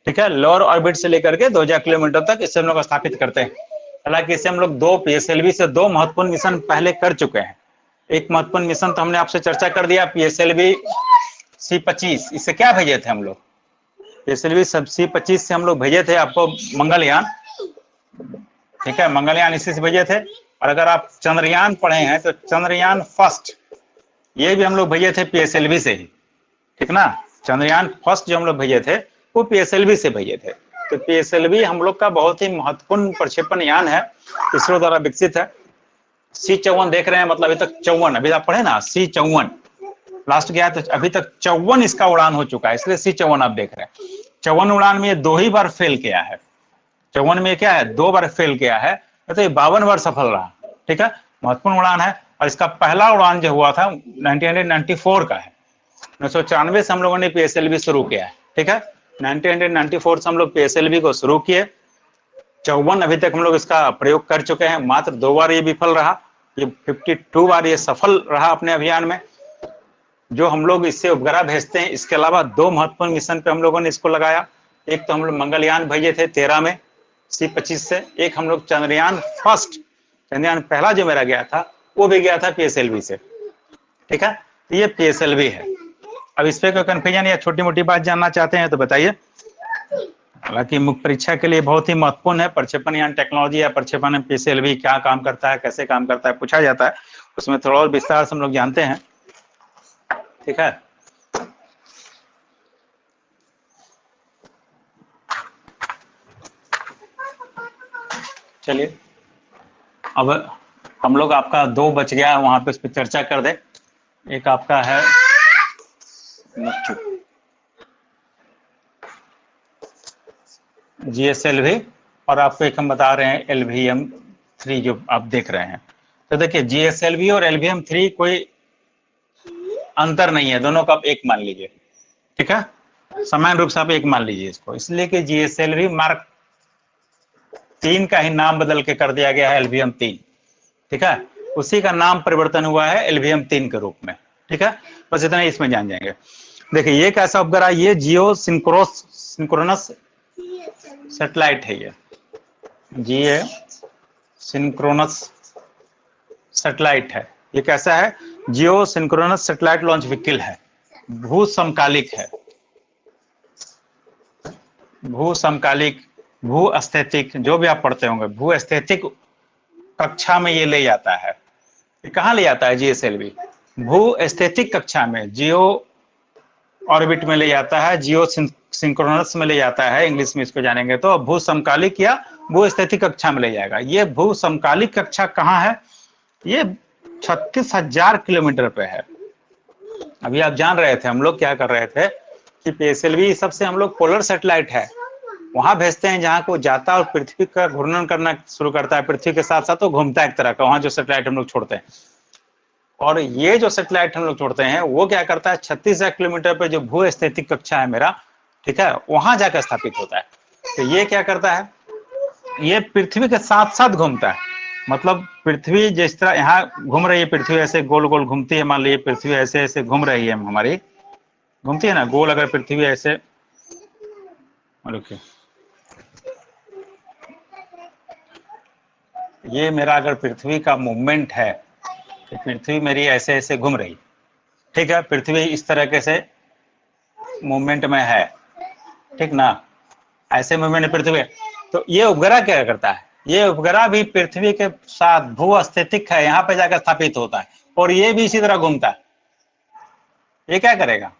ठीक है। लोअर ऑर्बिट से लेकर के 2000 किलोमीटर तक इसे हम लोग स्थापित करते हैं। हालांकि इसे हम लोग PSLV से 2 महत्वपूर्ण मिशन पहले कर चुके हैं। एक महत्वपूर्ण मिशन तो हमने आपसे चर्चा कर दिया, PSLV C25, इससे क्या भेजे थे हम लोग, PSLV C25 से हम लोग भेजे थे आपको मंगलयान, ठीक है, मंगलयान इसी से भेजे थे। और अगर आप चंद्रयान पढ़े हैं तो चंद्रयान फर्स्ट, ये भी हम लोग भेजे थे पीएसएलवी से ही, ठीक ना। चंद्रयान फर्स्ट जो हम लोग भेजे थे वो पीएसएलवी से भेजे थे। तो पीएसएलवी हम लोग का बहुत ही महत्वपूर्ण प्रक्षेपण यान है, इसरो द्वारा विकसित है। C-54 देख रहे हैं, मतलब अभी तक 54, अभी आप पढ़े ना C-54 लास्ट गया तो अभी तक 54 इसका उड़ान हो चुका है, इसलिए C-54 आप देख रहे हैं। 54 उड़ान में ये 2 ही बार फेल किया है। 54 में क्या है, 2 बार फेल किया है, तो ये 52 बार सफल रहा, ठीक है। महत्वपूर्ण उड़ान है। और इसका पहला उड़ान जो हुआ था 1994 का है। 1994 से हम लोगों ने पीएसएलवी शुरू किया है, ठीक है। 1994 से हम लोग पीएसएलवी को शुरू किए। 54 अभी तक हम लोग इसका प्रयोग कर चुके हैं, मात्र 2 बार ये विफल रहा, ये 52 बार ये सफल रहा अपने अभियान में। जो हम लोग इससे उपग्रह भेजते हैं, इसके अलावा 2 महत्वपूर्ण मिशन पे हम लोगों ने इसको लगाया। एक तो हम लोग मंगलयान भेजे थे 13 में C-25 से, एक हम लोग चंद्रयान फर्स्ट, चंद्रयान पहला जो मेरा गया था वो भी गया था पीएसएलवी से, ठीक है। तो ये पीएसएलवी है। अब इस पे कोई कंफ्यूजन या छोटी मोटी बात जानना चाहते हैं तो बताइए। हालांकि मुख्य परीक्षा के लिए बहुत ही महत्वपूर्ण है, प्रक्षेपण यान टेक्नोलॉजी या प्रक्षेपण में पीएसएलवी क्या काम करता है, कैसे काम करता है, पूछा जाता है, उसमें थोड़ा और विस्तार से हम लोग जानते हैं, ठीक है। चलिए अब हम लोग, आपका 2 बच गया, वहां पे उस पर चर्चा कर दे। एक आपका है GSLV और आपको एक हम बता रहे हैं LVM-3 जो आप देख रहे हैं। तो देखिए GSLV और LVM-3 कोई अंतर नहीं है, दोनों का आप एक मान लीजिए, ठीक है। समान रूप से आप एक मान लीजिए इसको, इसलिए कि GSLV मार्क 3 का ही नाम बदल के कर दिया गया है LVM-3, ठीक है। उसी का नाम परिवर्तन हुआ है LVM-3 के रूप में, ठीक है। बस इतना ही इसमें जान जाएंगे। देखिए ये कैसा उपग्रह, ये जियो सिंक्रोनस सैटेलाइट है, ये जियो सिंक्रोनस सैटेलाइट है। ये कैसा है, जियो सिंक्रोनस सैटेलाइट लॉन्च व्हीकल है, भू समकालिक है, भू समकालिक, भू स्थैतिक, जो भी आप पढ़ते होंगे, भू स्थैतिक कक्षा में ये ले जाता है। ये कहाँ ले जाता है GSLV, भू स्थैतिक कक्षा में, जियो ऑर्बिट में ले जाता है, जियो सिंक्रोनस में ले जाता है, इंग्लिश में इसको जानेंगे तो। भू समकालिक या भू स्थैतिक कक्षा में ले जाएगा। ये भू समकालिक कक्षा कहाँ है, ये 36,000 किलोमीटर पे है। अभी आप जान रहे थे हम लोग क्या कर रहे थे कि पीएसएलवी सबसे हम लोग पोलर सैटेलाइट है, वहां भेजते हैं जहां को जाता है और पृथ्वी का घूर्णन करना शुरू करता है, पृथ्वी के साथ साथ वो घूमता है एक तरह का, वहां जो सैटेलाइट हम लोग छोड़ते हैं। और ये जो सैटेलाइट हम लोग छोड़ते हैं वो क्या करता है, 36,000 किलोमीटर पे जो भू स्थैतिक कक्षा है मेरा, ठीक है, वहां जाकर स्थापित होता है। तो ये क्या करता है, ये पृथ्वी के साथ साथ घूमता है। मतलब पृथ्वी जिस तरह यहाँ घूम रही है, पृथ्वी ऐसे गोल गोल घूमती है, मान लीजिए पृथ्वी ऐसे ऐसे घूम रही है, हमारी घूमती है ना गोल, अगर पृथ्वी ऐसे, ये मेरा अगर पृथ्वी का मूवमेंट है, तो पृथ्वी मेरी ऐसे ऐसे घूम रही, ठीक है, पृथ्वी इस तरह से मूवमेंट में है, ठीक ना, ऐसे मूवमेंट पृथ्वी। तो ये उपग्रह क्या करता है, ये उपग्रह भी पृथ्वी के साथ भू स्थैतिक है, यहाँ पे जाकर स्थापित होता है, और ये भी इसी तरह घूमता है। ये क्या करेगा,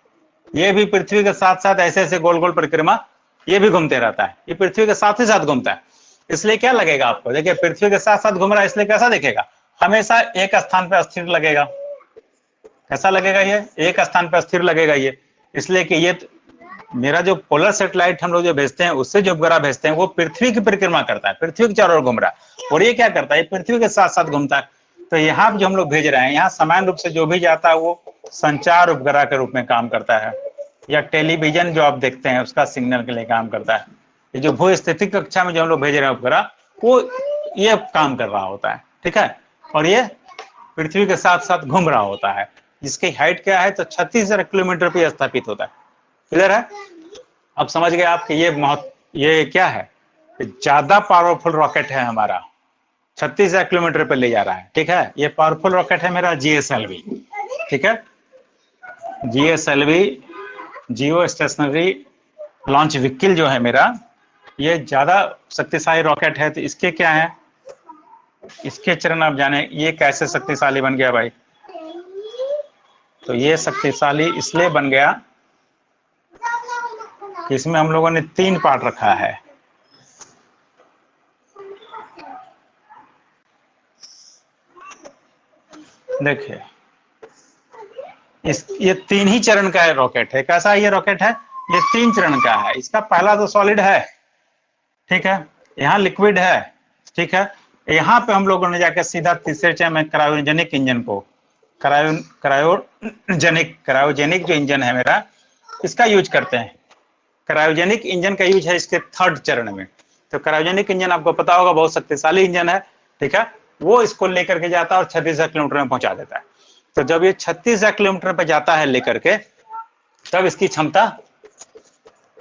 ये भी पृथ्वी के साथ साथ ऐसे ऐसे गोल गोल परिक्रमा ये भी घूमते रहता है, ये पृथ्वी के साथ ही साथ घूमता है। इसलिए क्या लगेगा आपको, देखिए पृथ्वी के साथ साथ घूम रहा है, इसलिए कैसा दिखेगा, हमेशा एक स्थान पर स्थिर लगेगा। कैसा लगेगा, ये एक स्थान पर स्थिर लगेगा ये, इसलिए कि ये मेरा जो पोलर सैटेलाइट हम लोग जो भेजते हैं, उससे जो उपग्रह भेजते हैं वो पृथ्वी की परिक्रमा करता है, पृथ्वी के चारों ओर घूम रहा है, और ये क्या करता है, पृथ्वी के साथ साथ घूमता है। तो यहाँ जो हम लोग भेज रहे हैं, यहाँ समान रूप से जो भी जाता है वो संचार उपग्रह के रूप में काम करता है, या टेलीविजन जो आप देखते हैं उसका सिग्नल के लिए काम करता है। ये जो भू स्थितिक कक्षा में जो हम लोग भेज रहे हैं उपग्रह, वो ये काम कर रहा होता है, ठीक है, और ये पृथ्वी के साथ साथ घूम रहा होता है। इसकी हाइट क्या है, तो 36,000 किलोमीटर पे स्थापित होता है। क्लियर है, अब समझ गए आप कि ये क्या है, ज्यादा पावरफुल रॉकेट है हमारा, 36,000 किलोमीटर पे ले जा रहा है, ठीक है। ये पावरफुल रॉकेट है मेरा GSLV, ठीक है। GSLV जियो स्टेशनरी लॉन्च व्हीकल जो है मेरा, ये ज्यादा शक्तिशाली रॉकेट है। तो इसके क्या है, इसके चरण आप जाने, ये कैसे शक्तिशाली बन गया भाई। तो ये शक्तिशाली इसलिए बन गया कि इसमें हम लोगों ने 3 पार्ट रखा है। देखिए ये 3 ही चरण का है रॉकेट है। कैसा ये रॉकेट है? ये 3 चरण का है। इसका पहला तो सॉलिड है, ठीक है, यहाँ लिक्विड है, ठीक है, यहाँ पे हम लोगों ने जाकर सीधा तीसरे चरण में क्रायोजेनिक इंजन को क्रायोजेनिक जो इंजन है मेरा, इसका यूज करते हैं। क्रायोजेनिक इंजन का यूज है इसके 3rd चरण में। तो क्रायोजेनिक इंजन आपको पता होगा बहुत शक्तिशाली इंजन है, ठीक है, वो इसको लेकर के जाता है और 36,000 किलोमीटर में पहुंचा देता है। तो जब ये 36,000 किलोमीटर पे जाता है लेकर के, तब इसकी क्षमता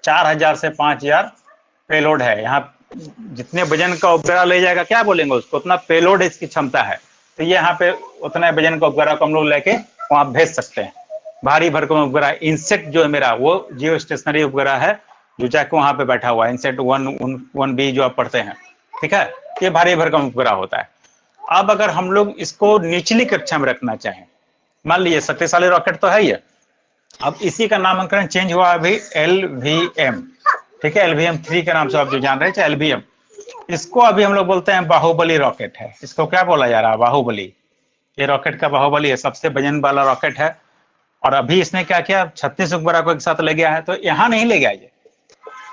4,000 से 5,000 पेलोड है। यहाँ जितने वजन का उपग्रह ले जाएगा, क्या बोलेंगे उसको, उतना पेलोड इसकी क्षमता है। तो ये यहाँ पे उतने वजन का उपग्रह को हम लोग लेके वहां भेज सकते हैं। भारी भरकम उपग्रह इनसेट जो है मेरा, वो जियो स्टेशनरी उपग्रह है जो जाके वहां पे बैठा हुआ है, इनसेट 1B जो आप पढ़ते हैं, ठीक है, ये भारी भरकम उपग्रह होता है। अब अगर हम लोग इसको निचली कक्षा में रखना चाहें, मान लीजिए शक्तिशाली रॉकेट तो है ये, अब इसी का नामकरण चेंज हुआ अभी LVM, ठीक है, LVM-3 के नाम से आप जो जान रहे हैं, LVM, इसको अभी हम लोग बोलते हैं बाहुबली रॉकेट है। इसको क्या बोला जा रहा है? बाहुबली। ये रॉकेट का बाहुबली है, सबसे वजन वाला रॉकेट है। और अभी इसने क्या किया, 36 उपग्रह को एक साथ ले गया है। तो यहाँ नहीं ले गया, ये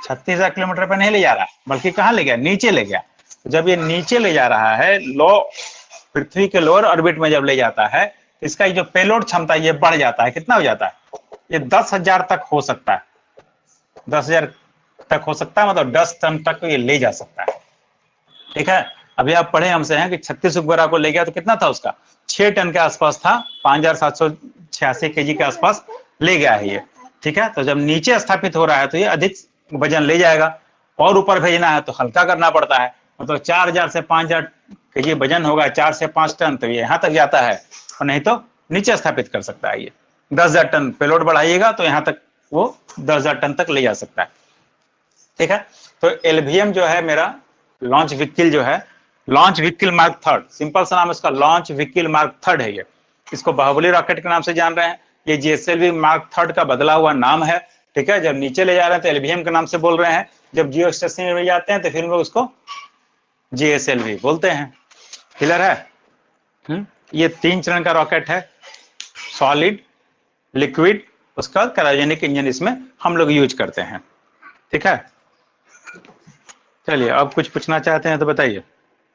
36,000 किलोमीटर पे नहीं ले जा रहा, बल्कि कहाँ ले गया? नीचे ले गया। जब ये नीचे ले जा रहा है, पृथ्वी के लोअर ऑर्बिट में जब ले जाता है, इसका जो पेलोड क्षमता ये बढ़ जाता है। कितना हो जाता है? ये 10,000 तक हो सकता है, 10,000 तक हो सकता है, मतलब 10 टन तक ये ले जा सकता है, ठीक है। अभी आप पढ़े हमसे हैं कि 36 उपग्रह को ले गया तो कितना था उसका? 6 टन के आसपास था, 5,786 केजी के आसपास ले गया है ये, ठीक है। तो जब नीचे स्थापित हो रहा है तो ये अधिक वजन ले जाएगा, और ऊपर भेजना है तो हल्का करना पड़ता है। मतलब 4,000 से 5,000 केजी वजन होगा, 4 से 5 टन, तो ये यहाँ तक जाता है, और नहीं तो नीचे स्थापित कर सकता है ये। 10,000 टन पेलोड बढ़ाइएगा तो यहाँ तक वो 10,000 टन तक ले जा सकता है, ठीक है। तो LVM जो है मेरा लॉन्च व्हीकल जो है, लॉन्च व्हीकल मार्क 3, सिंपल सा नाम इसका लॉन्च व्हीकल मार्क 3 है ये। इसको बाहुबली रॉकेट के नाम से जान रहे हैं। ये GSLV मार्क 3 का बदला हुआ नाम है, ठीक है। जब नीचे ले जा रहे हैं तो LVM के नाम से बोल रहे हैं, जब जियो स्टेशन में जाते हैं तो फिर लोग उसको GSLV बोलते हैं। क्लियर है? ये 3 चरण का रॉकेट है, सॉलिड, लिक्विड, उसका क्रायोजेनिक इंजन इसमें हम लोग यूज करते हैं, ठीक है। चलिए अब कुछ पूछना चाहते हैं तो बताइए।